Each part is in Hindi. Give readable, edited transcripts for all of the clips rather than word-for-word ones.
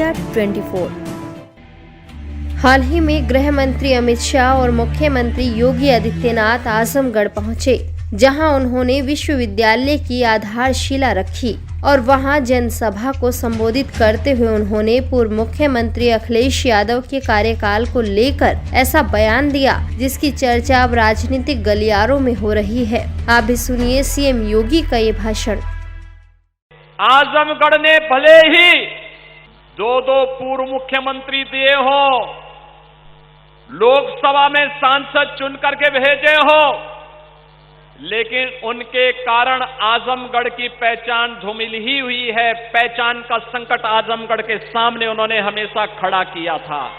इंडिया 24। हाल ही में गृह मंत्री अमित शाह और मुख्यमंत्री योगी आदित्यनाथ आजमगढ़ पहुंचे, जहां उन्होंने विश्वविद्यालय की आधारशिला रखी और वहां जनसभा को संबोधित करते हुए उन्होंने पूर्व मुख्यमंत्री अखिलेश यादव के कार्यकाल को लेकर ऐसा बयान दिया जिसकी चर्चा अब राजनीतिक गलियारों में हो रही है। आप भी सुनिए सीएम योगी का ये भाषण। आजमगढ़ ने भले ही दो पूर्व मुख्यमंत्री दिए हो, लोकसभा में सांसद चुन करके भेजे हो, लेकिन उनके कारण आजमगढ़ की पहचान धूमिल ही हुई है। पहचान का संकट आजमगढ़ के सामने उन्होंने हमेशा खड़ा किया था।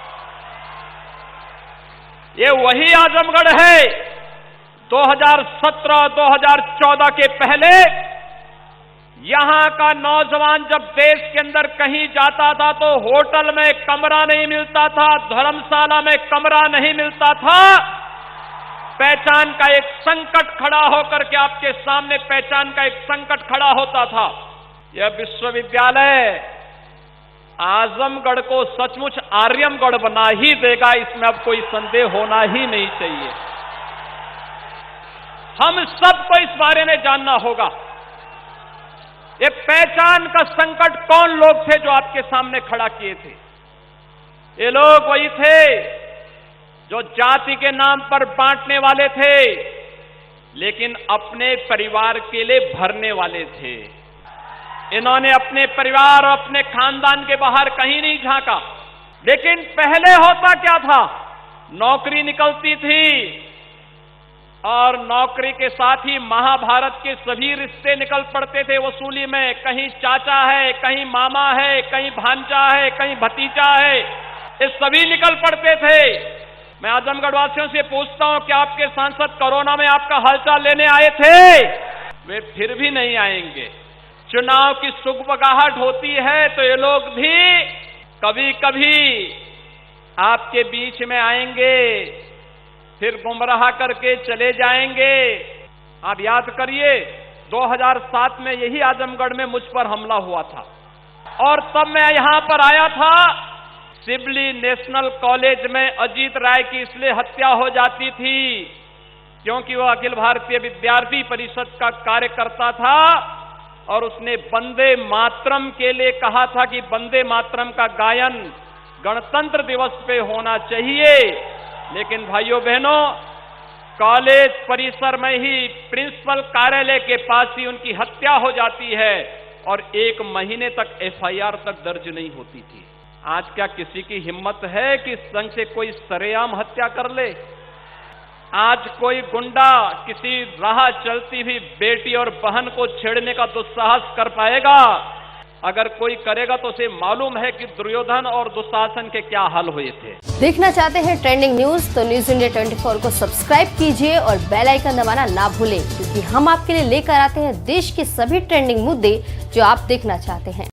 ये वही आजमगढ़ है 2017-2014 के पहले यहां का नौजवान जब देश के अंदर कहीं जाता था तो होटल में कमरा नहीं मिलता था, धर्मशाला में कमरा नहीं मिलता था। पहचान का एक संकट खड़ा होकर के आपके सामने पहचान का एक संकट खड़ा होता था। यह विश्वविद्यालय आजमगढ़ को सचमुच आर्यमगढ़ बना ही देगा, इसमें अब कोई संदेह होना ही नहीं चाहिए। हम सबको इस बारे में जानना होगा, ये पहचान का संकट कौन लोग थे जो आपके सामने खड़ा किए थे। ये लोग वही थे जो जाति के नाम पर बांटने वाले थे, लेकिन अपने परिवार के लिए भरने वाले थे। इन्होंने अपने परिवार और अपने खानदान के बाहर कहीं नहीं झांका। लेकिन पहले होता क्या था, नौकरी निकलती थी और नौकरी के साथ ही महाभारत के सभी रिश्ते निकल पड़ते थे वसूली में। कहीं चाचा है, कहीं मामा है, कहीं भांजा है, कहीं भतीजा है, ये सभी निकल पड़ते थे। मैं आजमगढ़ वासियों से पूछता हूं कि आपके सांसद कोरोना में आपका हालचाल लेने आए थे? वे फिर भी नहीं आएंगे। चुनाव की सुगबगाहट होती है तो ये लोग भी कभी कभी आपके बीच में आएंगे, फिर गुमराह करके चले जाएंगे। आप याद करिए 2007 में यही आजमगढ़ में मुझ पर हमला हुआ था और तब मैं यहां पर आया था। सिबली नेशनल कॉलेज में अजीत राय की इसलिए हत्या हो जाती थी क्योंकि वह अखिल भारतीय विद्यार्थी परिषद का कार्यकर्ता था और उसने वंदे मातरम के लिए कहा था कि वंदे मातरम का गायन गणतंत्र दिवस पे होना चाहिए। लेकिन भाइयों बहनों, कॉलेज परिसर में ही प्रिंसिपल कार्यालय के पास ही उनकी हत्या हो जाती है और 1 महीने तक एफआईआर तक दर्ज नहीं होती थी। आज क्या किसी की हिम्मत है कि संग से कोई सरेआम हत्या कर ले? आज कोई गुंडा किसी राह चलती हुई बेटी और बहन को छेड़ने का दुस्साहस कर पाएगा? अगर कोई करेगा तो उसे मालूम है कि दुर्योधन और दुशासन के क्या हाल हुए थे। देखना चाहते हैं ट्रेंडिंग न्यूज तो न्यूज इंडिया 24 को सब्सक्राइब कीजिए और बेल आइकन दबाना ना भूलें, क्योंकि हम आपके लिए लेकर आते हैं देश के सभी ट्रेंडिंग मुद्दे जो आप देखना चाहते हैं।